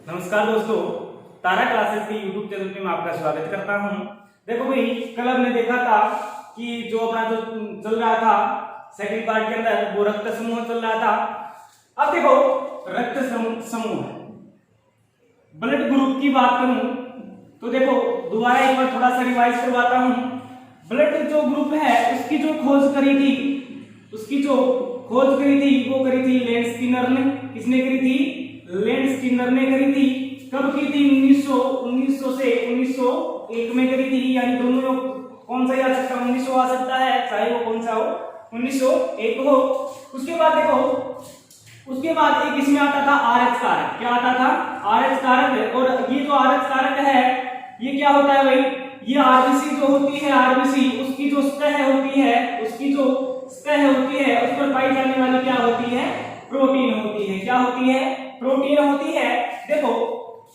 नमस्कार दोस्तों, तारा क्लासेस के यूट्यूब चैनल पे मैं आपका स्वागत करता हूं। देखो भाई, कल हमने देखा था कि जो अपना जो चल रहा था सेकंड पार्ट के अंदर वो रक्त समूह चल रहा था। अब देखो रक्त समूह ब्लड ग्रुप की बात करूं तो देखो दोबारा एक बार थोड़ा सा रिवाइज करवाता हूं। ब्लड जो ग्रुप है उसकी जो खोज करी थी वो करी थी लेंस स्किनर ने। किसने करी थी? लेंस स्किनर ने करी थी। कब की थी? 1900 से 1901 में करी थी। यानी दोनों कौन सा आ सकता है? 1900 आ सकता है, चाहे वो कौन सा हो, 1901 हो। उसके बाद देखो, उसके बाद एक इसमें आता था आरएच कारक। क्या आता था? आरएच कारक। और ये जो आरएच कारक है ये क्या होता है भाई? ये आरबीसी जो होती है, आरबीसी उसकी जो सतह होती है, उस पर पाई जाने वाली क्या होती है? प्रोटीन होती है। क्या होती है? प्रोटीन होती है। देखो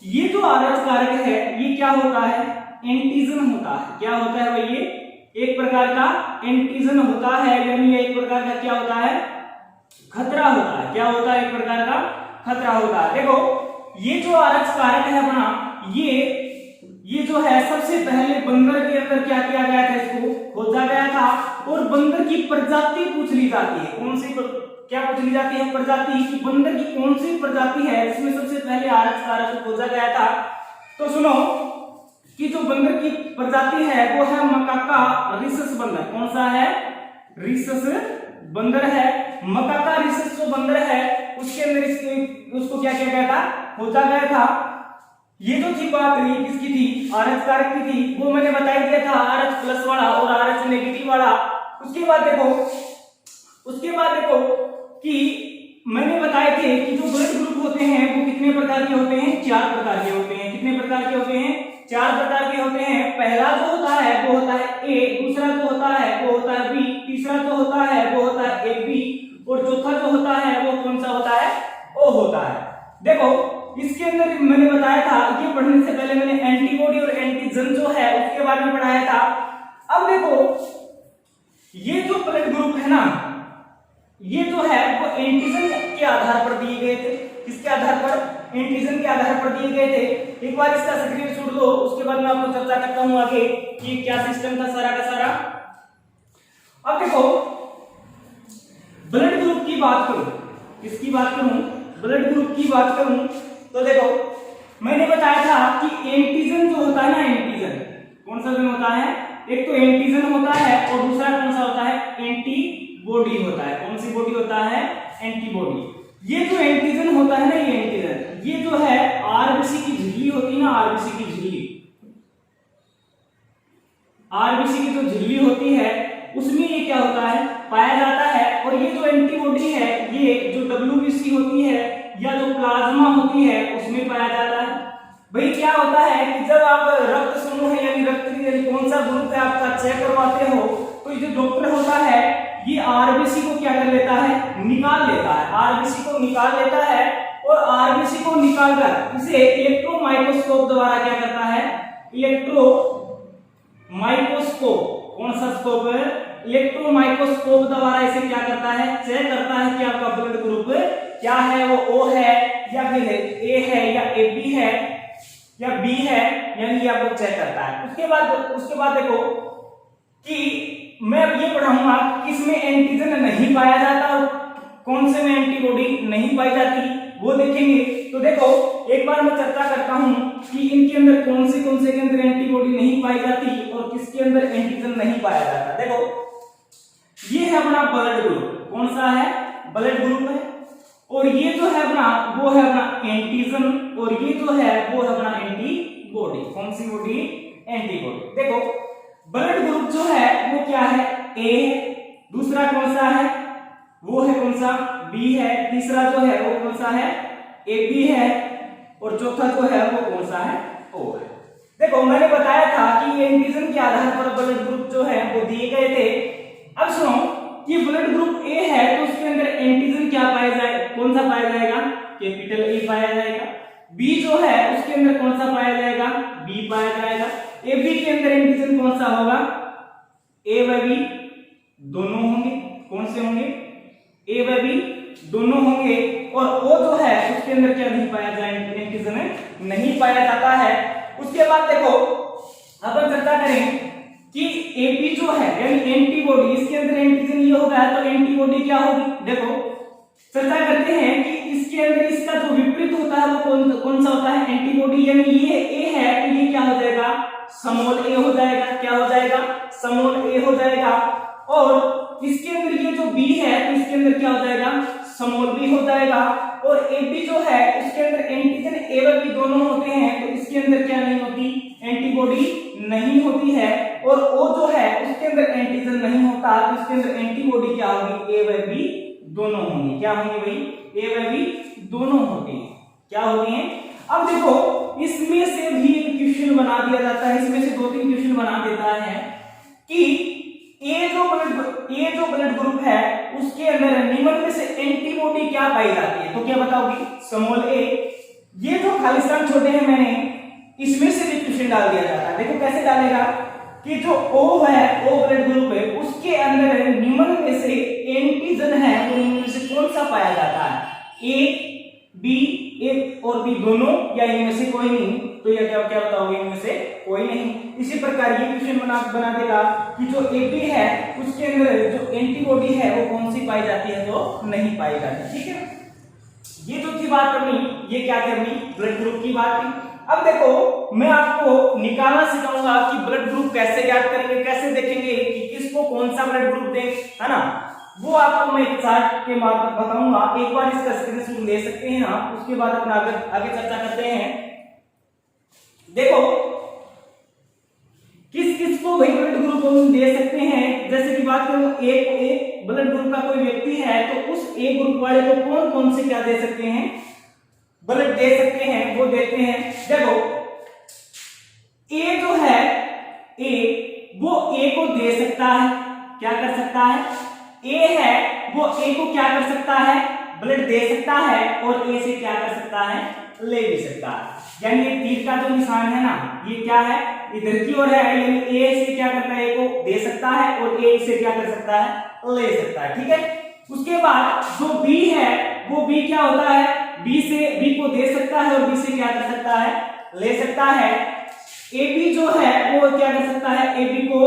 ये जो आरएच कारक है ये क्या होता है? एंटीजन होता है। क्या होता है भाई? ये एक प्रकार का एंटीजन होता है, यानी एक प्रकार का क्या होता है? खतरा होता है। क्या होता है? एक प्रकार का खतरा होता है। देखो ये जो आरएच कारक है अपना, ये जो है सबसे पहले बंदर के अंदर क्या किया गया था? इसको खोजा गया था और बंदर की प्रजाति पूछ ली जाती है। कौन सी क्या पूछ ली जाती है? प्रजाति की। बंदर की कौन सी प्रजाति है जिसमें सबसे पहले आरएच कारक को खोजा गया था? तो सुनो कि जो बंदर की प्रजाति है वो है मकाका रिसस बंदर। कौन सा है? रिसस बंदर है। मकाका रिसस जो बंदर है उसके अंदर उसको क्या किया गया था? खोजा गया था। ये जो थी बात ये किसकी थी? आरएच कारक की थी। वो मैंने बता दिया था, आरएच प्लस वाला और आरएच नेगेटिव वाला। उसके बाद देखो कि मैंने बताए थे कि जो ब्लड ग्रुप होते हैं वो कितने प्रकार के होते हैं? 4 प्रकार के होते हैं। कितने प्रकार के होते हैं? 4 प्रकार के होते हैं। पहला जो होता है वो होता है ए, दूसरा जो होता है वो होता है बी, तीसरा जो होता है वो होता है ए बी, और चौथा जो होता है वो कौन सा होता है? ओ होता है। देखो इसके अंदर मैंने बताया था, ये पढ़ने से पहले मैंने एंटीबॉडी और एंटीजन जो है उसके बारे में पढ़ाया था। अब देखो ये जो ब्लड ग्रुप है ना, ये जो है वो एंटीजन के आधार पर दिए गए थे। किसके आधार पर? एंटीजन के आधार पर दिए गए थे। एक बार इसका स्क्रीनशॉट लो, उसके बाद मैं आपको चर्चा करता हूं आगे कि क्या सिस्टम था सारा का सारा। अब देखो ब्लड ग्रुप की बात करूं, किसकी बात करूं? ब्लड ग्रुप की बात करूं तो देखो मैंने बताया था कि एंटीजन जो होता है ना, एंटीजन कौन सा होता है? एक तो एंटीजन होता है और दूसरा कौन सा होता है? एंटीबॉडी होता है। कौन सी बॉडी होता है? एंटीबॉडी। ये जो एंटीजन होता है ना, ये एंटीजन ये जो है आरबीसी की झिल्ली होती है ना, आरबीसी की जो झिल्ली होती है उसमें ये क्या होता है? पाया जाता है। और ये जो एंटीबॉडी है ये जो डब्ल्यूबीसी होती है या जो प्लाज्मा होती है उसमें पाया जाता है। भाई क्या होता है कि जब आप रक्त समूह है यानी रक्त कौन सा ग्रुप है आपका चेक करवाते हो तो ये जो डॉक्टर होता है ये आरबीसी को क्या कर लेता है? निकाल लेता है। आरबीसी को निकाल लेता है और आरबीसी को निकालकर इसे इलेक्ट्रो माइक्रोस्कोप द्वारा क्या करता है? Electro microscope. कौन सा स्कोप है? इलेक्ट्रो माइक्रोस्कोप द्वारा इसे क्या करता है? चेक करता है कि आपका ब्लड ग्रुप क्या है, वो ओ है या फिर ए है या ए बी है या बी है, यानी आपको चेक करता है। उसके बाद देखो कि मैं अब ये पढ़ाऊंगा किसमें एंटीजन नहीं पाया जाता और कौन से में एंटीबॉडी नहीं पाई जाती, वो देखेंगे। तो देखो एक बार मैं चर्चा करता हूं कि इनके अंदर कौन से के अंदर एंटीबॉडी नहीं पाई जाती और किसके अंदर एंटीजन नहीं पाया जाता। देखो ये है अपना ब्लड ग्रुप। कौन सा है? ब्लड ग्रुप है। और ये जो है अपना वो है अपना एंटीजन और ये जो है वो है अपना एंटीबॉडी। कौन सी बॉडी? एंटीबॉडी। देखो ब्लड ग्रुप जो है वो क्या है? ए है। दूसरा कौन सा है? वो है कौन सा? बी है। तीसरा जो है वो कौन सा है? ए बी है। और चौथा जो है वो कौन सा है? ओ है। देखो मैंने बताया था कि एंटीजन के आधार पर ब्लड ग्रुप जो है वो दिए गए थे। अब सुनो कि ब्लड ग्रुप ए है तो उसके अंदर एंटीजन क्या पाया जाए? कौन सा पाया जाएगा? कैपिटल ए पाया जाएगा। बी जो है उसके अंदर कौन सा पाया जाएगा? बी पाया जाएगा। ए बी के अंदर एंटीजन कौन सा होगा? ए व बी दोनों होंगे। कौन से होंगे? ए व बी दोनों होंगे। और ओ जो है उसके अंदर क्या नहीं पाया जाए? एंटीजन नहीं पाया जाता है। उसके बाद देखो अपन चर्चा करें कि एबी जो है यानी एंटीबॉडी, इसके अंदर एंटीजन ये होगा तो एंटीबॉडी क्या होगी। देखो चर्चा करते हैं कि इसके अंदर इसका जो विपरीत होता है वो कौन सा होता है, एंटीबॉडी। यानी ये ए है तो ये क्या हो जाएगा, स्मॉल ए हो जाएगा। क्या हो जाएगा, स्मॉल ए हो जाएगा। और इसके अंदर ये जो बी है तो इसके अंदर क्या हो जाएगा, स्मॉल बी हो जाएगा। और ए बी जो है उसके अंदर एंटीजन ए व बी दोनों होते हैं तो इसके अंदर क्या नहीं होती, एंटीबॉडी नहीं होती है। और ओ जो है उसके अंदर एंटीजन नहीं होता तो इसके अंदर एंटीबॉडी क्या होगी, ए व बी दोनों होंगे। क्या होंगे भाई, ए व बी दोनों होते हैं। क्या होते हैं, अब देखो इसमें से भी एक क्वेश्चन बना दिया जाता है, इसमें से 2-3 क्वेश्चन बना देता है कि ए जो ब्लड ग्रुप है उसके अंदर निम्न में से एंटीबॉडी क्या पाई जाती है। तो क्या बताओगी, स्मॉल ए। ये जो खालिस्तान छोटे हैं मैंने इसमें से भी क्वेश्चन डाल दिया जाता है। देखो कैसे डालेगा कि जो O है, O ब्लड ग्रुप है, उसके अंदर निम्न में से एंटीजन है वो इनमें से कौन सा पाया जाता है, ए बी, ए और बी दोनों या इनमें से कोई नहीं। तो यह क्या बताओगे, इनमें से कोई नहीं। इसी प्रकार ये क्वेश्चन बना देगा कि जो ए बी है उसके अंदर जो एंटीबॉडी है वो कौन सी पाई जाती है, तो नहीं पाई जाती। ठीक है, ये जो थी बात करनी, ये क्या करनी, ब्लड ग्रुप की बात थी। अब देखो मैं आपको निकालना सिखाऊंगा कि ब्लड ग्रुप कैसे ज्ञात करेंगे, कैसे देखेंगे कि किसको कौन सा ब्लड ग्रुप दें, है ना। वो आपको मैं चार्ट के मार्फत बताऊंगा। एक बार इसका स्क्रीनशॉट ले सकते हैं आप, उसके बाद अपना आगे चर्चा करते हैं। देखो किस किस को भाई ब्लड ग्रुप हम दे सकते हैं। जैसे कि बात करूं एक ब्लड ग्रुप का कोई व्यक्ति है तो उस ए ग्रुप वाले को कौन कौन से क्या दे सकते हैं, ब्लड दे सकते हैं, वो देते हैं। देखो ए जो है, ए वो ए को दे सकता है, क्या कर सकता है, ए है वो ए को क्या कर सकता है, ब्लड दे सकता है और ए से क्या कर सकता है, ले भी सकता है। यानी ये तीर का जो निशान है ना, ये क्या है, इधर की ओर है। यानी ए से क्या करता है, ए को दे सकता है और ए से क्या कर सकता है, ले सकता है। ठीक है, उसके बाद जो बी है वो बी क्या होता है, बी से बी को दे सकता है और बी से क्या कर सकता है, ले सकता है। ए बी जो है वो क्या कर सकता है, ए बी को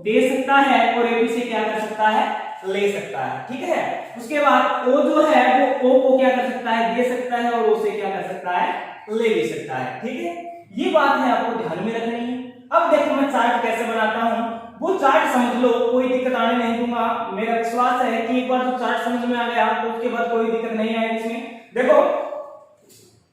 दे सकता है और ए बी से क्या कर सकता है, ले सकता है। ठीक है, उसके बाद ओ जो है वो ओ को क्या कर सकता है, दे सकता है और ओ से क्या कर सकता है, ले भी सकता है। ठीक है, ये बात है आपको ध्यान में रखनी है। अब देखो मैं चार्ट कैसे बनाता हूं, वो चार्ट समझ लो, कोई दिक्कत आने नहीं दूंगा। मेरा विश्वास है कि एक बार जो चार्ट समझ में आ गया तो उसके बाद कोई दिक्कत नहीं आएगी इसमें।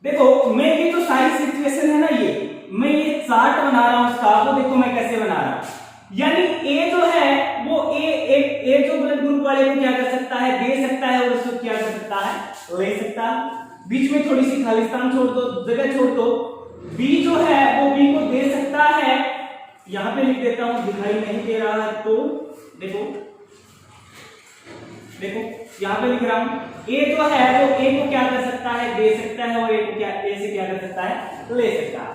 देखो मैं ये जो सारी सिचुएशन है ना, ये मैं ये चार्ट बना रहा हूं उसका, वो देखो मैं कैसे बना रहा हूं। यानी ए जो है वो ए जो ब्लड ग्रुप वाले को क्या कर सकता है, दे सकता है और उसको क्या कर सकता है, ले सकता है। बीच में थोड़ी सी खालिस्तान छोड़ दो, जगह छोड़ दो। बी जो है वो बी को दे सकता है, यहां पे लिख देता हूं, दिखाई नहीं दे रहा है तो देखो यहां पे लिख रहा हूं। ए जो है वो ए को क्या कर सकता है, दे सकता है और ए को क्या, ए से क्या कर सकता है, ले सकता है।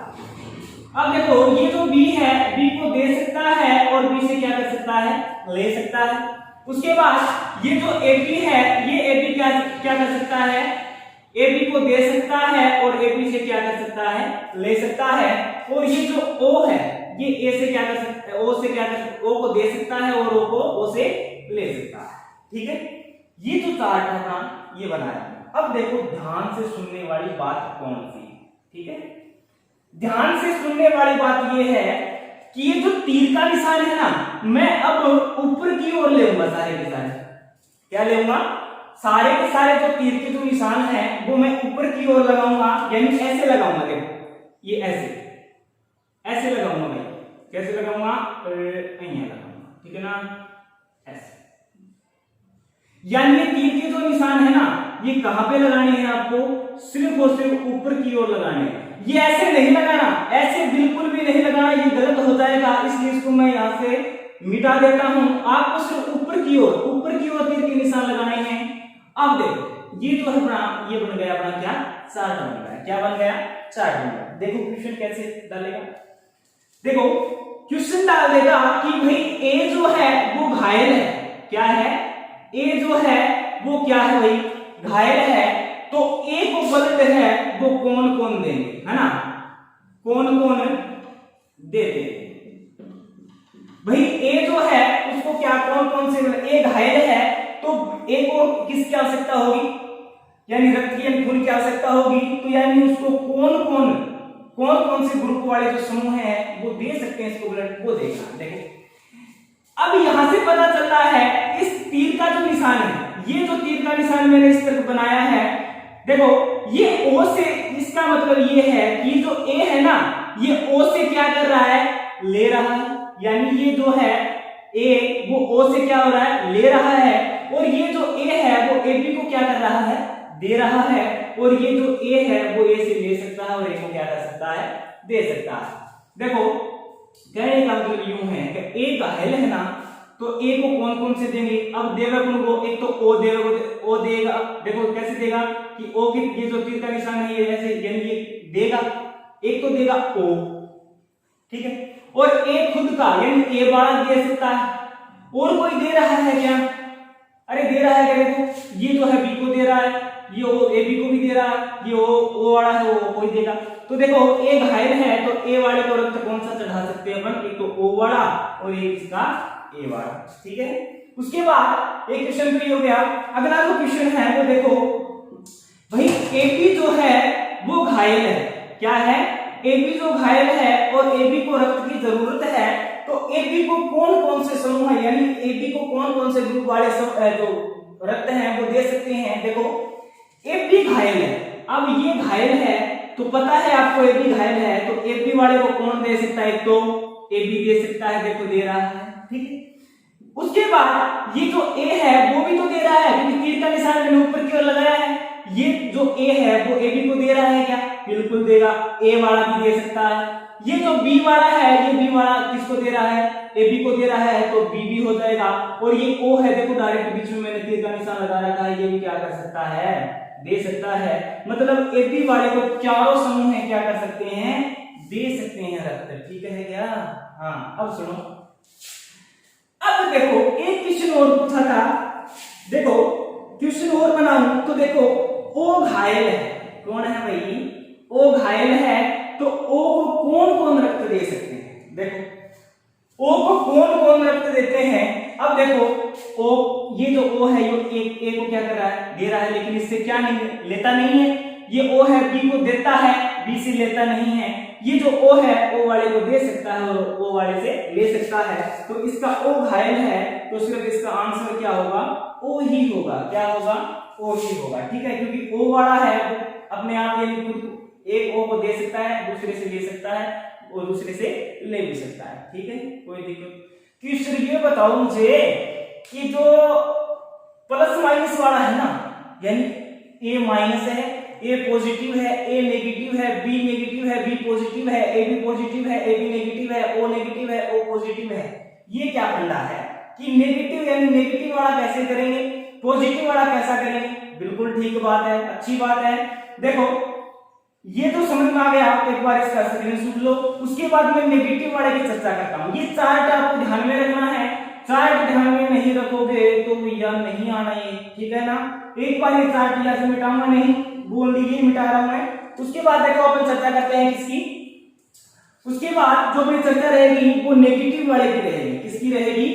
अब देखो ये जो बी है, बी को दे सकता है और बी से क्या कर सकता है, ले सकता है। उसके बाद ये जो ए बी है, ये ए बी क्या कर सकता है, ए बी को दे सकता है और ए बी से क्या कर सकता है, ले सकता है। और ये जो ओ है ये ए से क्या कर सकता है, ओ से क्या कर सकता है, ओ को दे सकता है और ओ को ओ से ले सकता है। ठीक है, ये जो चार्ट है ना ये बनाया। अब देखो ध्यान से सुनने वाली बात कौन सी, ठीक है, ध्यान से सुनने वाली बात ये है कि ये जो तीर का निशान है ना, मैं अब ऊपर की ओर लेऊंगा सारे के सारे। क्या लेऊंगा, सारे के सारे जो तीर के जो निशान है वो मैं ऊपर की ओर लगाऊंगा, यानी ऐसे लगाऊंगा। देखो ये ऐसे लगाऊंगा मैं। कैसे लगाऊंगा, यहाँ लगाऊंगा, ठीक है ना, ऐसे। यानी ये तीर के जो निशान है ना, ये कहां पे लगाने हैं आपको, सिर्फ और सिर्फ ऊपर की ओर लगाने हैं। ये ऐसे नहीं लगाना, ऐसे बिल्कुल भी नहीं लगाना, ये गलत हो जाएगा। इसलिए इसको मैं यहां से मिटा देता हूं। आपको सिर्फ ऊपर की ओर तीर के निशान लगाने हैं। अब देखो ये जो है अपना, ये बन गया अपना क्या, चार्ट बन गया। क्या बन गया, चार्ट बन गया। देखो क्वेश्चन कैसे डालेगा, देखो क्वेश्चन डाल देगा कि भाई ए जो है वो घायल है। क्या है, ए जो है वो क्या है भाई, घायल है। तो ए को ब्लड है वो कौन कौन देंगे, है ना, कौन कौन देते हैं भाई। ए जो है उसको क्या कौन कौन से, ए घायल है तो ए को किसकी आवश्यकता होगी, यानी रक्त की खून की आवश्यकता होगी, तो यानी उसको कौन कौन से ग्रुप वाले जो समूह हैं वो दे सकते हैं इसको ब्लड, वो देगा। देखो अब यहां से पता चलता है इस तीर का जो निशान है, ये जो तीर का निशान मैंने इस तरफ बनाया है, देखो ये ओ से, इसका मतलब ये है कि जो ए है ना ये ओ से क्या कर रहा है, ले रहा है, यानी ये जो है ए वो ओ से क्या हो रहा है, ले रहा है, और ये जो ए है वो ए बी को क्या कर रहा है, दे रहा है, और ये जो ए है वो ए से ले सकता है और ए को क्या कर सकता है, दे सकता है। देखो कहने का मतलब यूं है कि ए घायल है ना तो ए को कौन कौन से देंगे, अब देगा कौन को, एक तो ओ देगा, ओ देगा, देखो कैसे देगा कि ओ की ये जो तीर का निशान है ये ऐसे, यानी ये देगा, एक तो देगा ओ, ठीक है, और ए खुद का यानी ए वाला दे सकता है, और कोई दे रहा है क्या, अरे दे रहा है क्या, देखो ये जो है बी को दे रहा है, ये ओ ए बी को भी दे रहा है, ये ओ वाला है वो कोई देगा, तो देखो ए घायल है तो ए वाले को रक्त कौन सा चढ़ा सकते हैं अपन, एक तो ओ वाला और एक इसका ए वाला, ठीक है। उसके बाद एक क्वेश्चन तो ये हो गया। अगला जो क्वेश्चन है वो देखो भाई एबी जो है वो घायल है, क्या है, एबी जो घायल है और एबी को रक्त की जरूरत है, तो एबी को कौन कौन से समूह है, यानी एबी को कौन कौन से ग्रुप वाले जो रक्त हैं वो दे सकते हैं। देखो एबी घायल है, अब ये घायल है तो पता है आपको एबी घायल है तो एबी वाले को कौन दे सकता है, तो एबी दे सकता है, देखो दे रहा है, ठीक है। उसके बाद ये जो ए है वो भी तो दे रहा है क्योंकि तीर का निशान मैंने ऊपर की ओर लगाया है, ये जो ए है वो ए बी को दे रहा है क्या, बिल्कुल देगा, ए वाला भी दे सकता है। ये जो बी वाला है ये बी वाला किसको दे रहा है, ए बी को दे रहा है तो बी भी हो जाएगा, और ये ओ है देखो डायरेक्ट बीच में मैंने तीर का निशान लगा रखा है, ये भी क्या कर सकता है, दे सकता है। मतलब ए बी वाले को चारों समूह है क्या कर सकते हैं, दे सकते हैं रक्त, ठीक है क्या। हाँ अब सुनो, अब देखो एक क्वेश्चन और पूछा था, देखो क्वेश्चन और बनाऊं तो देखो ओ घायल है, कौन है भाई, ओ घायल है तो ओ को कौन कौन रक्त दे सकते हैं, देखो ओ को कौन कौन रक्त देते हैं। अब देखो ओ, ये जो ओ है ये ए को क्या कर रहा है, दे रहा है, लेकिन इससे क्या नहीं लेता नहीं है, ये ओ है बी को देता है, बी से लेता नहीं है, ये जो ओ है ओ वाले को दे सकता है और ओ वाले से ले सकता है, तो इसका ओ घायल है तो सिर्फ इसका आंसर क्या होगा, ओ ही होगा, क्या होगा, ओ ही होगा, ठीक है, क्योंकि ओ वाला है अपने आप ये खुद एक ओ को दे सकता है, दूसरे से ले सकता है और दूसरे से ले भी सकता है, ठीक है, कोई दिक्कत। क्वेश्चन ये बताओ मुझे कि जो प्लस माइनस वाला है ना, यानी ए माइनस है, ए पॉजिटिव है, ए नेगेटिव है, बी नेगेटिव है, बी पॉजिटिव है, ए बी पॉजिटिव है, ए बी नेगेटिव है, ओ नेगेटिव है, ओ पॉजिटिव है, ये क्या फंडा है कि नेगेटिव यानी नेगेटिव वाला कैसे करेंगे, पॉजिटिव वाला कैसा करेंगे, बिल्कुल ठीक बात है, अच्छी बात है। देखो ये तो समझ में आ गया, एक बार इसका स्क्रीनशॉट लो, उसके बाद मैं नेगेटिव वाले की चर्चा करता हूं। ये चार्ट आपको ध्यान में रखना है, चार्ट ध्यान में नहीं रखोगे तो याद नहीं आना ये, ठीक है ना। एक बार ये चार्ट यहाँ से मिटाऊंगा नहीं, बोल दीजिए मिटा रहा हूं मैं। उसके बाद देखो अपन चर्चा करते हैं किसकी, उसके बाद जो अपनी चर्चा रहेगी वो नेगेटिव वाले की रहेगी, किसकी रहेगी,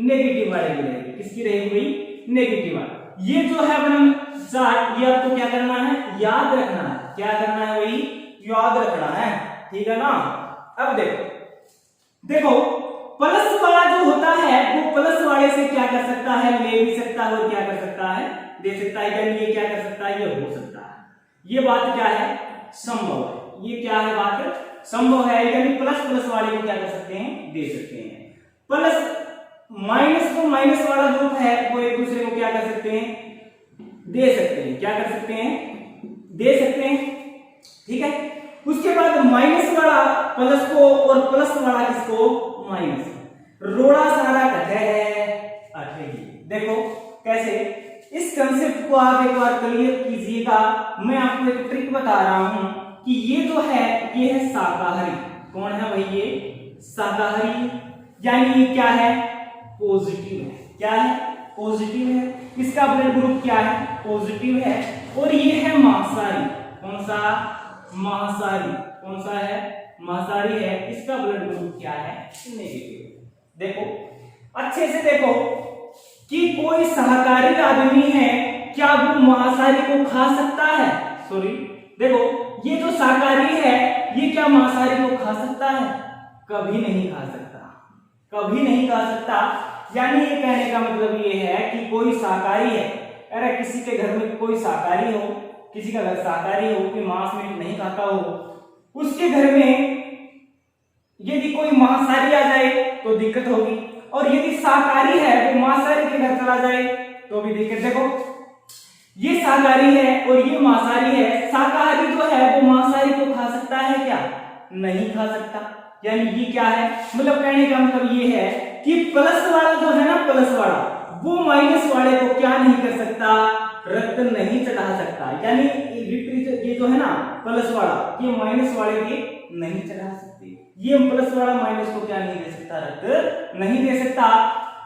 नेगेटिव वाले की रहेगी, किसकी रहेगी भाई, नेगेटिव वाला। ये जो है अपन चार्ट ये आपको क्या करना है, याद रखना है, क्या करना है भाई, याद रखना है, ठीक है ना। अब देखो प्लस वाला जो होता है वो प्लस वाले से क्या कर सकता है, ले भी सकता है और क्या कर सकता है, दे सकता है, यानी ये क्या कर सकता है, ये हो सकता है। ये बात क्या है, संभव है, ये क्या है बात, संभव है, यानी प्लस प्लस वाले को क्या कर सकते हैं, दे सकते हैं। प्लस माइनस को माइनस वाला ग्रुप है वो एक दूसरे को क्या कर सकते हैं, दे सकते हैं, क्या कर सकते हैं, दे सकते हैं, ठीक है। उसके बाद माइनस वाला प्लस को और प्लस वाला किसको, माइनस, रोड़ा सारा कटे है अठेगी। देखो कैसे, इस कंसेप्ट को आप एक बार क्लियर कीजिएगा। मैं आपको एक ट्रिक बता रहा हूं कि ये जो है ये है शाकाहारी, कौन है भाई, ये शाकाहारी, यानी ये क्या है, पॉजिटिव है, क्या है, पॉजिटिव है, इसका ब्लड ग्रुप क्या है, पॉजिटिव है। और ये है मांसाहारी। कौन सा? मांसाहारी। कौन सा है? मांसाहारी है। इसका ब्लड ग्रुप क्या है? नेगेटिव। देखो अच्छे से देखो कि कोई शाकाहारी आदमी है, क्या वो मांसाहारी को खा सकता है? सॉरी, देखो ये जो शाकाहारी है ये क्या मांसाहारी को खा सकता है? कभी नहीं खा सकता, कभी नहीं खा सकता। यानी ये कहने का मतलब ये है कि कोई शाकाहारी है, अरे किसी के घर में कोई शाकाहारी हो, किसी का घर शाकाहारी हो, कोई मांस मीट नहीं खाता हो, उसके घर में यदि कोई मांसाहारी आ जाए तो दिक्कत होगी, और यदि शाकाहारी है वो मांसाहारी के घर चला जाए तो भी दिक्कत। देखो ये शाकाहारी है और ये मांसाहारी है। शाकाहारी जो है वो मांसाहारी को खा सकता है क्या? नहीं खा सकता। यानी ये क्या है? मतलब कहने का मतलब ये है कि प्लस वाला जो है ना, प्लस वाला वो माइनस वाले को क्या नहीं कर सकता? रक्त नहीं चढ़ा सकता। यानी विपरीत ये जो है ना प्लस वाला, ये माइनस वाले के नहीं चढ़ा सकते। ये प्लस वाला माइनस को क्या नहीं दे सकता? रक्त नहीं दे सकता।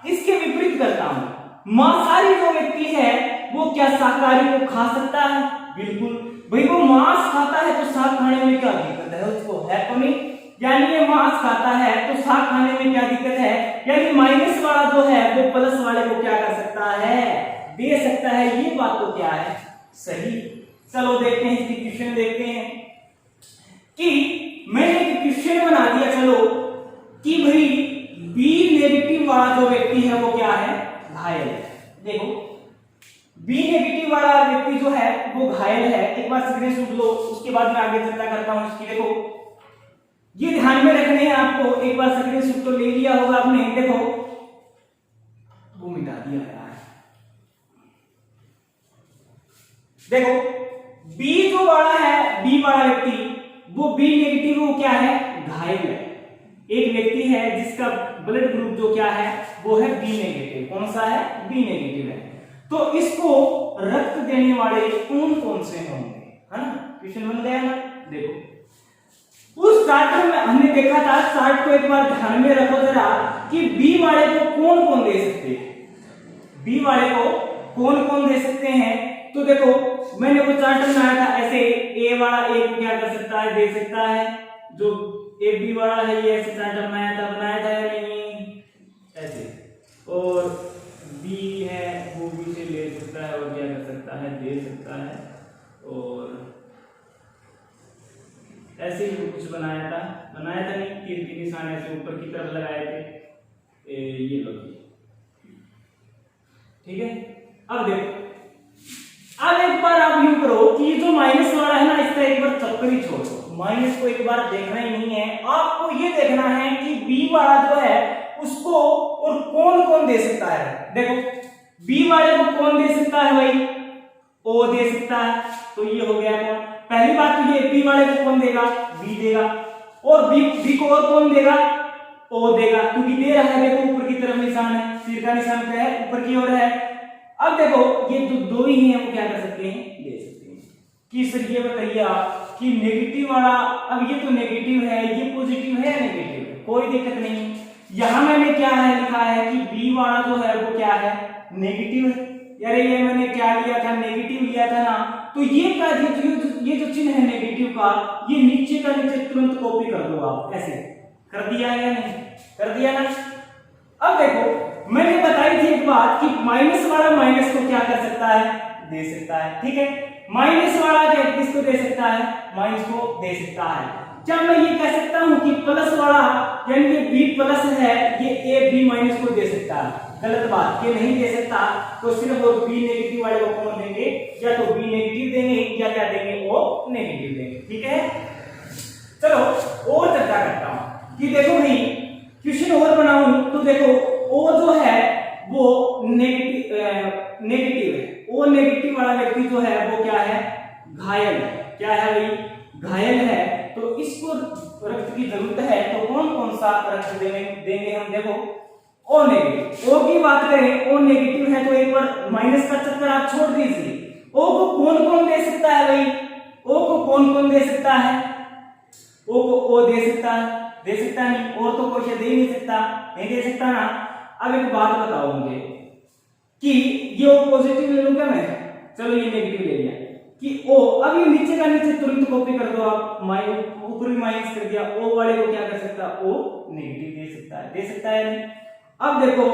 इसके विपरीत करता हूं, मांसाहारी जो व्यक्ति है वो क्या शाकाहारी को खा सकता है? बिल्कुल भाई, वो मांस खाता है तो शाक खाने में क्या दिक्कत है उसको? है तो नहीं। यानी ये मांस खाता है तो शाक खाने में क्या दिक्कत है? यानी माइनस वाला जो है वो प्लस वाले को क्या कर सकता है? दे सकता है। ये बात तो क्या है? सही। चलो देखते हैं, इसकी क्वेश्चन देखते हैं कि मैंने एक क्वेश्चन बना दिया। चलो कि भाई बी नेगेटिव वाला जो व्यक्ति है वो क्या है? घायल है। देखो बी नेगेटिव वाला व्यक्ति जो है वो घायल है। एक बार स्क्रीनशॉट लो, उसके बाद मैं आगे चर्चा करता हूं इसकी। देखो ये ध्यान में रखने हैं आपको। एक बार स्क्रीनशॉट तो ले लिया होगा आपने। देखो वो मिटा दिया यार। देखो बी जो वाला है, बी वाला व्यक्ति, वो बी नेगेटिव वो क्या है? घायल है। एक व्यक्ति है जिसका ब्लड ग्रुप जो क्या है वो है बी नेगेटिव। कौन सा है? बी नेगेटिव है। तो इसको रक्त देने वाले कौन कौन से होंगे? है ना, क्वेश्चन बन गया ना। देखो उस चार्ट में हमने देखा था, चार्ट को एक बार ध्यान में रखो जरा कि बी वाले को कौन कौन दे सकते हैं? बी वाले को कौन कौन दे सकते हैं? तो देखो मैंने वो चार्ट बनाया था ऐसे, ए वाला ए को क्या कर सकता है? दे सकता है। जो ए बी वाला है ये ऐसे चार्ट बनाया था या नहीं? ऐसे। और बी है वो भी से ले सकता है और क्या कर सकता है? दे सकता है। और ऐसे ही कुछ बनाया था नहीं, तीर के निशान ऐसे ऊपर की तरफ लगाए थे। ये लो, ठीक है। अब देखो, अब एक बार आप यूं करो कि जो माइनस वाला है ना, इसका एक बार चक्कर ही छोड़ दो। माइनस को एक बार देखना ही नहीं है आपको, ये देखना है कि बी वाला जो है उसको और कौन कौन दे सकता है। देखो बी वाले को कौन दे सकता है भाई? ओ दे सकता है। तो ये हो गया कौन? पहली बात तो ये बी वाले को कौन देगा? बी देगा। और बी को और कौन देगा? ओ देगा, क्योंकि दे रहा है। देखो ऊपर की तरफ निशान है, तीर का निशान क्या है? ऊपर की ओर है। अब देखो ये जो दो ही हैं वो क्या कर सकते हैं? ले सकते हैं। कि सर ये बताइए आप कि नेगेटिव वाला, अब ये तो नेगेटिव है, ये पॉजिटिव है या नेगेटिव है? कोई दिक्कत नहीं। यहां मैंने क्या है लिखा है कि बी वाला जो है वो क्या है? नेगेटिव है। यार ये मैंने क्या लिया था? नेगेटिव लिया था ना। तो ये का ये जो चिन्ह है नेगेटिव का, ये नीचे का नीचे तुरंत कॉपी कर दो आप। ऐसे कर दिया या नहीं? कर दिया ना। अब देखो मैंने बताई थी एक बात कि माइनस वाला माइनस को क्या कर सकता है? दे सकता है। ठीक है, माइनस वाला किसको दे सकता है? माइनस को दे सकता है। क्या मैं ये कह सकता हूं कि प्लस वाला यानी ये बी प्लस है, ये ए बी माइनस को दे सकता है? गलत बात, ये नहीं दे सकता। तो सिर्फ वो बी नेगेटिव वाले को कौन देंगे? या तो बी नेगेटिव देंगे या क्या देंगे? ओ नेगेटिव देंगे। ठीक है, चलो और चर्चा करता हूं कि देखो भाई क्वेश्चन और बनाऊं तो देखो ओ जो है वो नेगेटिव है। ओ नेगेटिव वाला व्यक्ति जो है वो क्या है? घायल है। क्या है भाई? घायल है। तो इसको रक्त की जरूरत है, तो कौन कौन सा रक्त देंगे हम? देखो ओ नेगेटिव। ओ की बात करें, ओ नेगेटिव है तो एक बार माइनस का चक्कर आप छोड़ दीजिए। ओ को कौन कौन दे सकता है भाई? ओ को कौन कौन दे सकता है? ओ को ओ दे सकता है? दे सकता नहीं। और तो कोई दे नहीं सकता, नहीं दे सकता ना। अब एक बात बताओ मुझे कि ये ओ पॉजिटिव ले लूं क्या मैं? चलो ये नेगेटिव ले लिया। कि ओ, अब ये नीचे का नीचे तुरंत कॉपी कर दो आप, ऊपर भी माइनस कर दिया, ओ वाले को क्या कर सकता है, ओ नेगेटिव दे सकता है, दे सकता है नहीं। अब देखो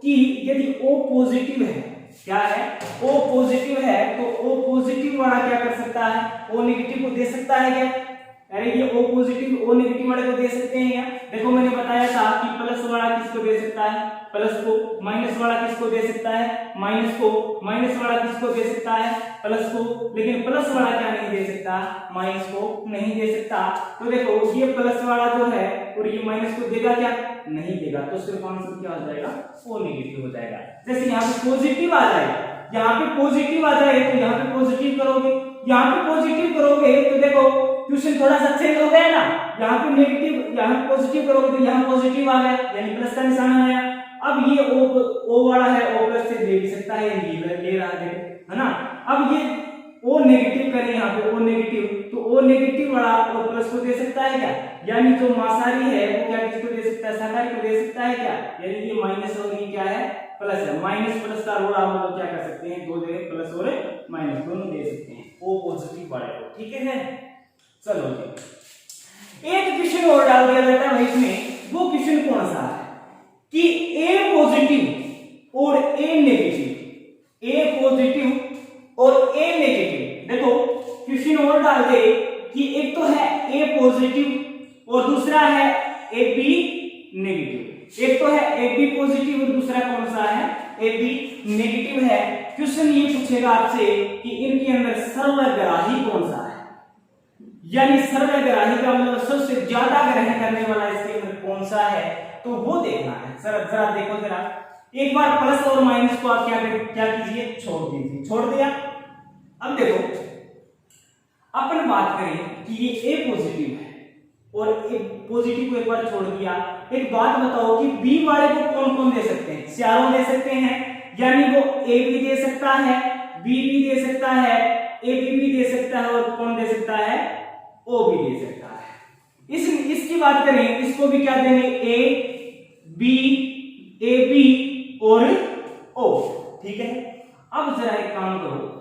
कि यदि ओ पॉजिटिव है, क्या है, ओ पॉजिटिव है, तो ओ पॉजिटिव वाला क्या कर सकता है, ओ नेगेटिव को दे सकता है क्या? अरे ये ओ पॉजिटिव ओ नेगेटिव वाले को दे सकते हैं क्या? देखो मैंने बताया था कि प्लस वाला किसको दे सकता है, प्लस को, माइनस वाला किसको दे सकता है, माइनस को, माइनस वाला किसको दे सकता है, प्लस को, लेकिन प्लस वाला क्या नहीं दे सकता, माइनस को नहीं दे सकता। तो देखो ये प्लस वाला जो है और ये माइनस को देगा क्या, नहीं देगा, तो सिर्फ आंसर क्या हो जाएगा, ओ नेगेटिव हो जाएगा। जैसे यहाँ पे पॉजिटिव आ जाए, यहाँ पे पॉजिटिव आ जाए तो यहाँ पे पॉजिटिव करोगे, यहाँ पे पॉजिटिव करोगे तो देखो क्वेश्चन थोड़ा सा चेंज हो गया ना, यहाँ पे नेगेटिव, यहाँ पॉजिटिव करोगे तो यहाँ पॉजिटिव आ गया, यानी प्लस का निशान आया। अब ये ओ वाला है, ओ प्लस से ले भी सकता है, ले रहा है, है ना। अब ये ओ नेगेटिव करें यहाँ पे, ओ नेगेटिव, तो ओ नेगेटिव वाला ओ प्लस को दे सकता है क्या, यानी जो मासारी है वो क्या किसको दे सकता है, शाकाहारी को दे सकता है क्या, यानी ये माइनस और ये क्या है, प्लस है, माइनस प्लस का रोड़ा हम लोग क्या कर सकते हैं, दो जगह प्लस और माइनस दोनों दे सकते हैं ओ पॉजिटिव वाले को, ठीक है। चलो जी, एक क्वेश्चन और डाल दिया जाता है भाई इसमें, वो क्वेश्चन कौन सा है कि ए पॉजिटिव और ए नेगेटिव, ए पॉजिटिव और ए नेगेटिव। देखो क्वेश्चन और डाल दे कि एक तो है ए पॉजिटिव और दूसरा है ए बी नेगेटिव, एक तो है ए बी पॉजिटिव और दूसरा कौन सा है, ए बी नेगेटिव है। क्वेश्चन ये पूछेगा आपसे कि इनके अंदर सर्वग्राही कौन सा है, यानी सर्वग्राही का मतलब सबसे ज्यादा ग्रहण करने वाला इसके अंदर कौन सा है, तो वो देखना है। जरा देखो जरा, एक बार प्लस और माइनस को आप क्या कीजिए, छोड़ दीजिए, छोड़ दिया। अब देखो अपन बात करें कि ये ए पॉजिटिव है और ए पॉजिटिव को एक बार छोड़ दिया, एक बात बताओ कि बी वाले को कौन कौन दे सकते हैं, चारों दे सकते हैं, यानी वो ए भी दे सकता है, बी भी दे सकता है, ए बी भी दे सकता है और कौन दे सकता है, ओ भी दे सकता है। इसकी बात करें, इसको भी क्या देंगे, ए बी और ओ, ठीक है। अब जरा एक काम करो,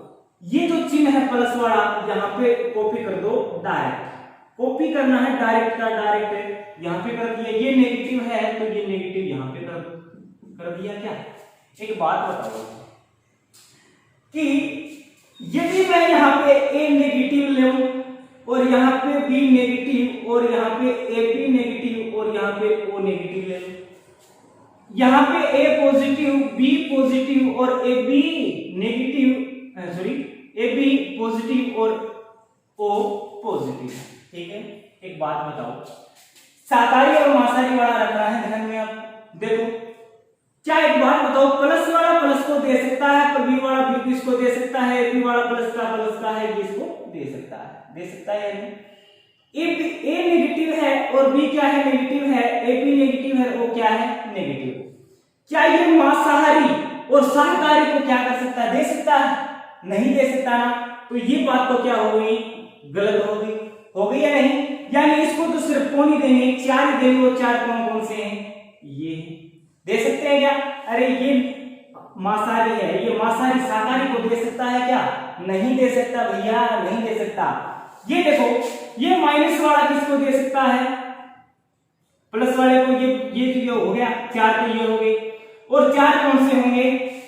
ये जो चिन्ह है प्लस वाला यहाँ पे कॉपी कर दो, डायरेक्ट कॉपी करना है, डायरेक्ट का डायरेक्ट यहाँ पे कर दिया। ये नेगेटिव है तो ये नेगेटिव यहाँ पे कर दिया। क्या एक बात बताओ कि यदि मैं यहाँ पे ए नेगेटिव लूं और यहाँ पे बी नेगेटिव और यहाँ पे ए बी नेगेटिव और यहाँ पे ओ नेगेटिव ले लो, यहाँ पे ए पॉजिटिव बी पॉजिटिव और A B negative, sorry A B positive और ओ पॉजिटिव, ठीक है। एक बात बताओ, शाकाहारी और मांसाहारी वाला रखना है ध्यान में आप। देखो क्या एक बात बताओ, प्लस वाला प्लस को दे सकता है, पर बी वाला बी इसको दे सकता है, बी वाला प्लस का है ये इसको दे सकता है, दे सकता है यानी ए नेगेटिव है और बी क्या है, नेगेटिव है, ए बी नेगेटिव है, ओ क्या है, नेगेटिव। क्या ये मांसाहारी और शाकाहारी को क्या कर सकता है, दे सकता है, नहीं दे सकता ना। तो ये बात तो क्या हो गई, गलत हो गई या नहीं, यानी इसको तो सिर्फ कौन ही देंगे, चार ही देंगे, वो चार कौन कौन से हैं, ये दे सकते हैं क्या, अरे ये मांसाहारी है, ये मांसाहारी शाकाहारी को दे सकता है क्या, नहीं दे सकता भैया, नहीं दे सकता। ये देखो ये माइनस वाला किसको दे सकता है, प्लस वाले को, ये तो हो गया चार, तो ये हो गए, और चार कौन से होंगे,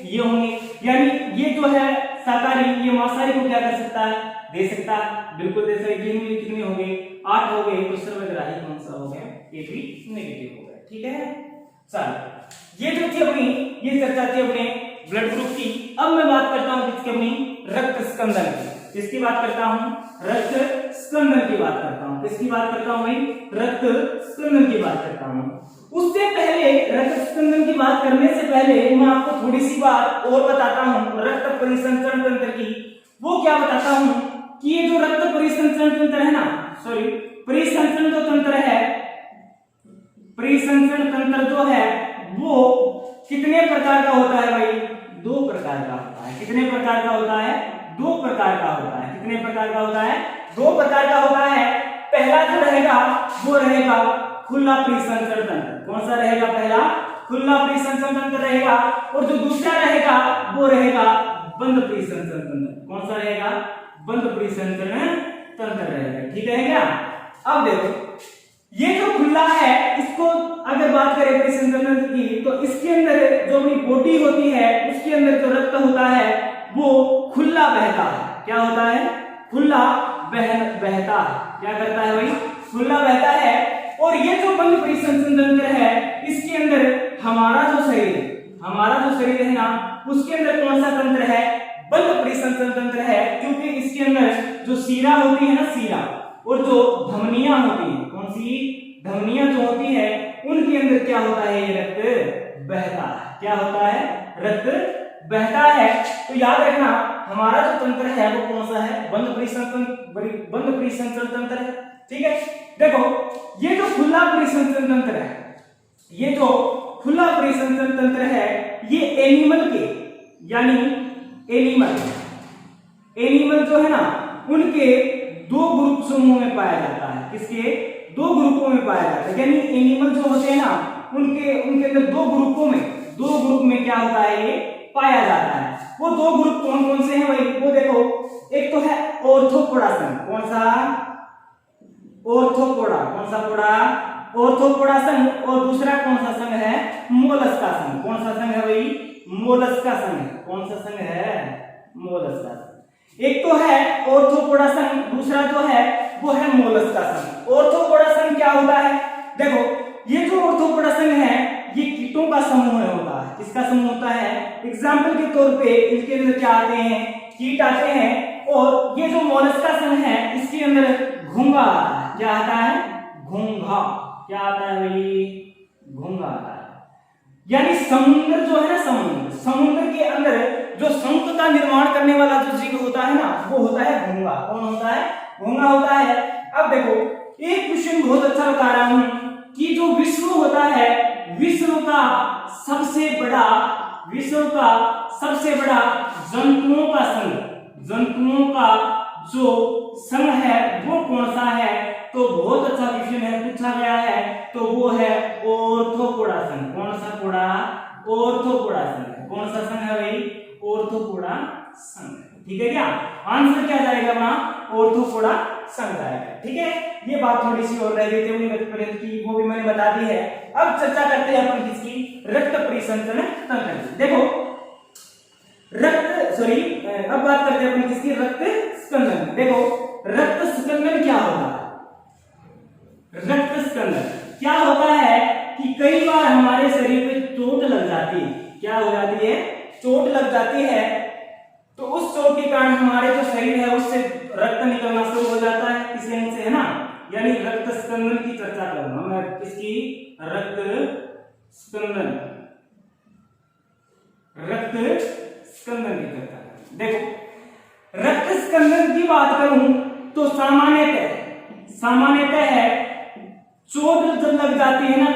ये होंगे, यानी ये जो है शाकाहारी, ये मांसाहारी को क्या कर सकता है, दे सकता है, बिल्कुल दे सकता है। कितने हो गए, 8 हो गए, तो सर्वग्राही कौन सा हो गया, ए बी नेगेटिव हो गया, ठीक है। चलो ये जो थी अपनी, ये चर्चा थी अपने ब्लड ग्रुप की। अब मैं बात करता हूं किसकी, अपनी रक्त स्कंदन की। किसकी बात करता हूं, रक्त स्कंदन की बात करता हूं। किसकी बात करता हूं भाई, रक्त स्कंदन की बात करता हूं। उससे पहले, रक्त स्कंदन की बात करने से पहले मैं आपको थोड़ी सी बात और बताता हूं रक्त परिसंचरण तंत्र की। वो क्या बताता हूं कि ये जो रक्त परिसंचरण तंत्र है ना, सॉरी परिसंचरण जो तंत्र है, परिसंचरण तंत्र जो है वो कितने प्रकार का होता है भाई, 2 प्रकार का होता है। कितने प्रकार का होता है, 2 प्रकार का होता है। कितने प्रकार का होता है, 2 प्रकार का होता है। पहला जो रहेगा वो रहेगा खुला परिसंचरण तंत्र। कौन सा रहेगा, पहला खुला परिसंचरण तंत्र रहेगा, और जो दूसरा रहेगा वो रहेगा बंद परिसंचरण तंत्र। कौन सा रहेगा, बंद परिसंचरण तंत्र रहेगा। ठीक है क्या? अब देखो ये जो खुला है, इसको अगर बात करें परिसंचरण तंत्र की, तो इसके अंदर जो अपनी बॉडी होती है उसके अंदर जो रक्त होता है वो खुला बहता है। क्या होता है? खुला बहता है। क्या करता है भाई? खुला बहता है। और ये जो बंद परिसंचरण तंत्र है, इसके अंदर हमारा जो शरीर है ना, उसके अंदर कौन सा तंत्र है? बंद परिसंचरण तंत्र है, क्योंकि इसके अंदर जो सीरा होती है ना, सीरा, और जो धमनियां होती है, कौन सी धमनियां जो होती है, उनके अंदर क्या होता है? ये रक्त बहता है। क्या होता है? रक्त बहता है। तो याद रखना हमारा जो तंत्र है वो कौन सा है? बंद परिसंचरण तंत्र है। ठीक है, देखो ये जो खुला परिसंचरण तंत्र है, ये जो खुला परिसंचरण तंत्र है, ये एनिमल के, यानी एनिमल जो है ना, उनके दो ग्रुप समूह में पाया जाता है। किसके? दो ग्रुपों में पाया जाता है। यानी एनिमल जो होते हैं ना, उनके अंदर दो ग्रुप में क्या होता है? ये पाया जाता है। वो दो ग्रुप कौन कौन से हैं भाई? वो देखो, एक तो है ऑर्थोपोडा संघ। कौन सा? ऑर्थोपोडा। कौन सा पोडा? ऑर्थोपोडा संघ। और दूसरा कौन सा संघ है? मोलस्का संघ। कौन सा संघ है भाई? मोलस्का संघ। कौन सा संघ है? मोलस्का संघ। एक तो है ऑर्थोपोडा संघ, दूसरा जो है वो है मोलस्का संघ। ऑर्थोपोडा संघ क्या होता है? देखो ये जो ऑर्थोपोडा संघ है, ये कीटों का समूह होता है। किसका समूह होता है? एग्जाम्पल के तौर पे इसके अंदर क्या आते हैं? कीट आते हैं। और ये जो मोलस्का संघ है, इसके अंदर घोंघा आता है। क्या आता है? घोंघा। क्या आता है भाई? घोंघा आता है। यानी समुद्र जो है ना, समुद्र के अंदर जो शंख का निर्माण करने वाला जो जीव होता है ना, वो होता है घोंघा। कौन होता है? घोंघा होता है। अब देखो एक क्वेश्चन बहुत अच्छा बता रहा हूं कि जो विश्व होता है, विश्व का सबसे बड़ा जंतुओं का जो संघ है वो कौन सा है? तो बहुत अच्छा क्वेश्चन है, पूछा गया है। तो वो है ऑर्थोपोडा संघ। कौन सा पोडा? ऑर्थोपोडा संघ। कौन सा संघ है भाई? ऑर्थोपोडा संघ। ठीक है क्या? आंसर क्या जाएगा अपना? ऑर्थोपोडा संघ जाएगा। ठीक है, ये बात थोड़ी सी और रह गई थी की, वो भी मैंने बता दी है। अब चर्चा करते हैं अपन किसकी? रक्त परिसंचरण तंत्र की। देखो अब बात करते हैं अपन किसकी? रक्त स्कंदन। देखो रक्त स्कंदन क्या होता है? रक्त स्कंदन क्या होता है कि कई बार हमारे शरीर पे चोट लग जाती है। क्या हो जाती है? चोट लग जाती है। तो उस चोट के कारण हमारे जो शरीर है उससे रक्त निकलना शुरू हो जाता है, किसी अंग से, है ना। यानी रक्त स्कंदन की चर्चा करूंगा मैं। इसकी रक्त स्कंदन की चर्चा। देखो रक्त स्कंदन की बात करूं तो सामान्यतः है, चोट जब लग जाती है ना,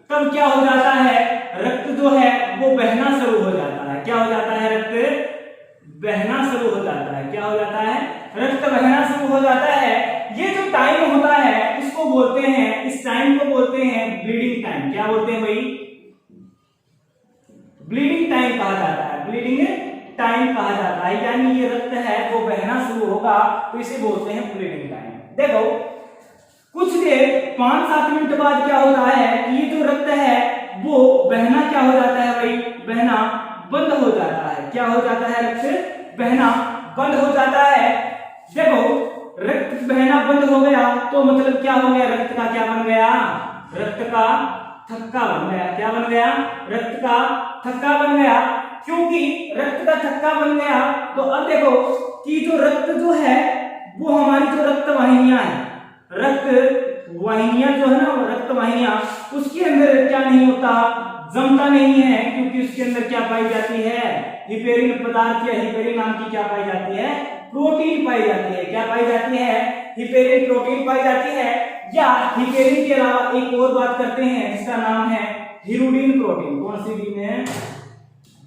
तब क्या हो जाता है? रक्त जो है वो बहना शुरू हो जाता है। क्या हो जाता है? रक्त बहना शुरू हो जाता है। क्या हो जाता है? रक्त बहना शुरू हो जाता है। ये जो टाइम होता है इसको बोलते हैं, इस टाइम को बोलते हैं ब्लीडिंग टाइम। क्या बोलते हैं भाई? ब्लीडिंग टाइम कहा जाता है। यानी ये रक्त है वो बहना शुरू होगा, तो इसे बोलते हैं ब्लीडिंग टाइम। देखो कुछ देर 5-7 मिनट बाद क्या होता है कि ये जो रक्त है वो बहना क्या हो जाता है भाई? बहना बंद हो जाता है। क्या हो जाता है? रक्त बहना बंद हो जाता है। देखो रक्त बहना बंद हो गया तो मतलब क्या हो गया? रक्त का क्या बन गया? रक्त का थक्का बन गया। क्या बन गया? रक्त का थक्का बन गया। क्योंकि रक्त का थक्का बन गया तो अब देखो कि जो रक्त जो है वो हमारी जो रक्त वाहिनियां है, रक्त वाहिनियां उसके अंदर क्या नहीं होता? जमता नहीं है, क्योंकि उसके अंदर क्या पाई जाती है? हिपेरिन पदार्थ या हिपेरिन नाम की क्या पाई जाती है? प्रोटीन पाई जाती है। क्या पाई जाती है? हिपेरिन प्रोटीन पाई जाती है। या हिपेरिन के अलावा एक और बात करते हैं जिसका नाम है हिरुडिन प्रोटीन। कौन सी भी में?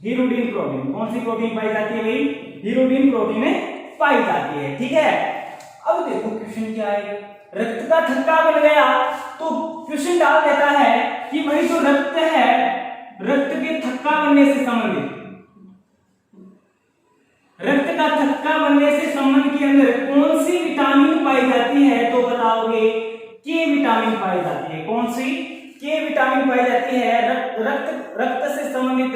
Hirudin protein. कौन सी प्रोटीन पाई जाती है भाई? हिरुडिन प्रोटीन पाई जाती है। ठीक है, अब देखो क्वेश्चन क्या है? रक्त का थक्का बन गया तो क्वेश्चन डाल देता है कि भाई जो रक्त है, रक्त के थक्का बनने से संबंधित, रक्त का थक्का बनने से संबंध के अंदर कौन सी विटामिन पाई जाती है, तो बताओगे के विटामिन पाई जाती है। कौन सी? के विटामिन पाई जाती है। रक्त से संबंधित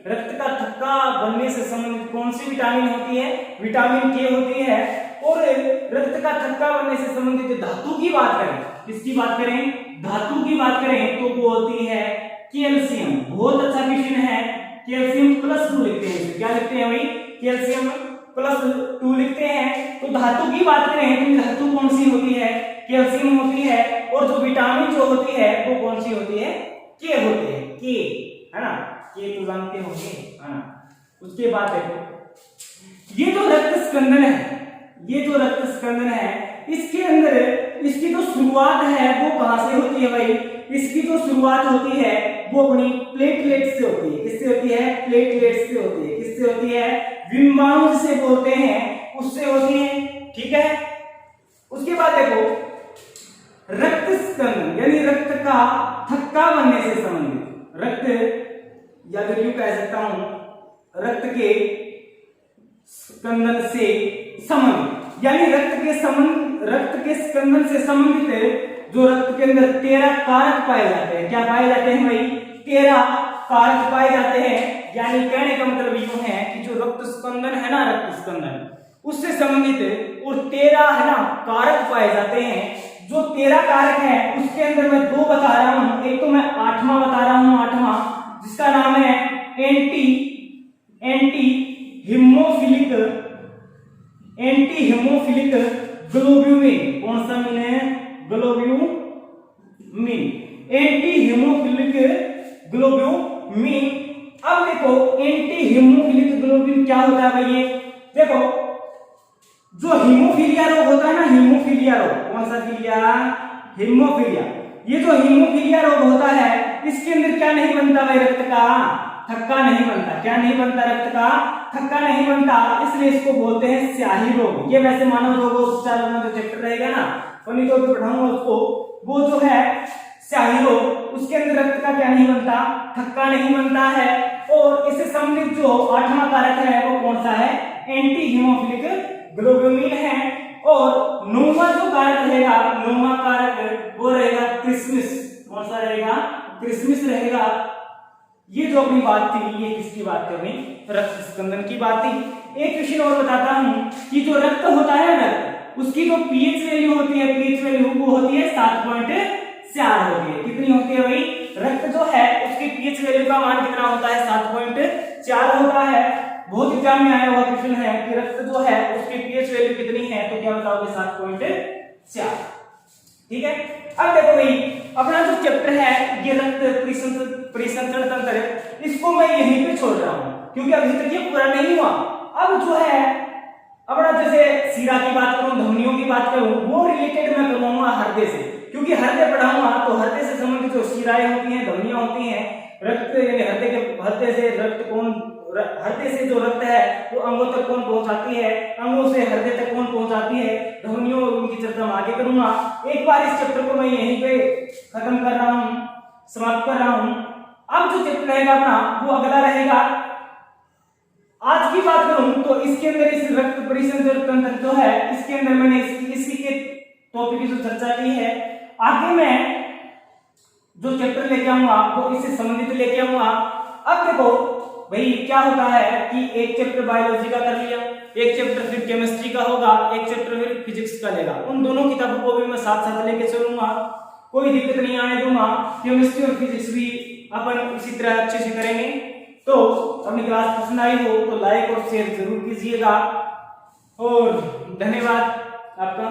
रक्त का थक्का बनने से संबंधित कौन सी विटामिन होती है? विटामिन के होती है। और रक्त का थक्का बनने से संबंधित धातु की बात करें, किसकी बात करें? धातु की बात करें तो वो होती है कैल्शियम। बहुत अच्छा क्वेश्चन है। कैल्शियम +2 लिखते हैं। क्या लिखते हैं भाई? कैल्शियम +2 लिखते हैं। तो धातु की बात करें तो धातु कौन सी होती है? कैल्शियम होती है। और जो विटामिन जो होती है वो कौन सी होती है? के होती है। के, है ना? के तो जानते होंगे, है ना? उसके बाद देखो ये जो रक्त स्कंदन है, ये जो रक्त स्कंदन है, इसके अंदर इसकी जो शुरुआत है वो कहां से होती है भाई? इसकी जो शुरुआत होती है वो अपनी प्लेटलेट से होती है। किससे होती है? प्लेटलेट से होती है। किससे होती है? विम्बाणु जिसे बोलते हैं उससे होती है। ठीक है। उसके बाद देखो रक्त स्कंदन यानी रक्त का थक्का बनने से संबंधित, रक्त या फिर यूं कह सकता हूं रक्त के स्कंदन से संबंधित, यानी रक्त के स्कंदन से संबंधित जो रक्त के अंदर 13 कारक पाए जाते हैं। क्या पाए जाते हैं भाई? 13 कारक पाए जाते हैं। यानी कहने का मतलब यूं है कि जो रक्त स्कंदन है ना, रक्त स्कंदन उससे संबंधित और 13 है ना कारक पाए जाते हैं। जो 13 कारक है उसके अंदर मैं 2 बता रहा हूं। एक तो मैं 8वां बता रहा हूं, 8वां, जिसका नाम है एंटी हीमोफिलिक ग्लोब्यूमिन। कौन सा मीन है? ग्लोब्यूमिन, एंटी हीमोफिलिक ग्लोब्यूमिन। अब देखो एंटी हीमोफिलिक ग्लोब्यूमिन क्या होता है भाई? ये देखो जो हीमोफीलिया रोग होता है ना, हीमोफीलिया रोग, कौन सा फीलिया? हीमोफीलिया। ये जो हीमोफीलिया रोग होता है इसके अंदर क्या नहीं बनता भाई? रक्त का थक्का नहीं बनता। क्या नहीं बनता? रक्त का थक्का नहीं बनता। इसलिए इसको बोलते हैं स्याही रोग। ये वैसे मानव रोगोपचार में जो चैप्टर रहेगा ना, फनी तौर पे पढ़ाऊंगा उसको, वो जो है स्याही रोग, उसके अंदर रक्त का क्या नहीं बनता? थक्का नहीं बनता है। और इससे संबंधित जो 8वां कारक है वो कौन सा है? एंटी हीमोफिलिक ग्लोब्यूमिन है। और 9वां जो कारक रहेगा, 9वां कारक वो रहेगा क्रिसमिस। कौन सा रहेगा? क्रिसमिस रहेगा। ये जो अपनी बात थी ये किसकी बात थी? रक्त स्कंदन की बात थी। एक क्वेश्चन और बताता हूं कि जो रक्त होता है रक्त, उसकी जो पीएच वैल्यू होती है, पीएच वैल्यू वो होती है 7.4 होती है। कितनी होती है भाई? रक्त जो है उसकी पीएच वैल्यू का मान कितना होता है? 7.4 होता है। बहुत एग्जाम में आया हुआ क्वेश्चन है कि रक्त जो है उसकी पीएच वैल्यू कितनी है, तो क्या बताओगे? 7.4। ठीक है। अब देखो भाई अपना जो चैप्टर है ये रक्त परिसंचरण तंत्र, इसको मैं यहीं पे छोड़ रहा हूं क्योंकि अभी तक ये पूरा नहीं हुआ। अब जो है अपना जैसे सीरा की बात करूं, धमनियों की बात करूं, वो रिलेटेड मैं करवाऊंगा हृदय से, क्योंकि हृदय पढ़ाऊंगा तो हृदय से संबंधित जो शिराएं होती हैं, धमनियां होती हैं, रक्त यानी हृदय से जो रक्त है वो अंगों तक कौन पहुंचाती है, अंगों से हृदय तक कौन पहुंचाती है, धमनियों उनकी चर्चा मैं आगे करूंगा। एक बार इस चैप्टर को मैं यहीं पे खत्म कर रहा हूं, समाप्त कर रहा हूं। अब जो चैप्टर रहेगा अपना वो अगला रहेगा। आज की बात करूं तो इसके अंदर इस रक्त परिसंचरण तंत्र जो है इसके अंदर मैंने इसी के टॉपिक की जो चर्चा की है। आगे मैं जो चैप्टर लेके आऊंगा वो इससे संबंधित लेके आऊंगा। अब देखो भाई क्या होता है कि एक चैप्टर बायोलॉजी का कर लिया, एक चैप्टर फिर केमिस्ट्री का होगा, एक चैप्टर फिर फिजिक्स का लेगा। उन दोनों किताबों को भी मैं साथ साथ लेके चलूंगा, कोई दिक्कत नहीं आने दूंगा। केमिस्ट्री और फिजिक्स भी अपन इसी तरह अच्छे से करेंगे। तो अपनी क्लास पसंद आई हो तो लाइक और शेयर जरूर कीजिएगा और धन्यवाद आपका।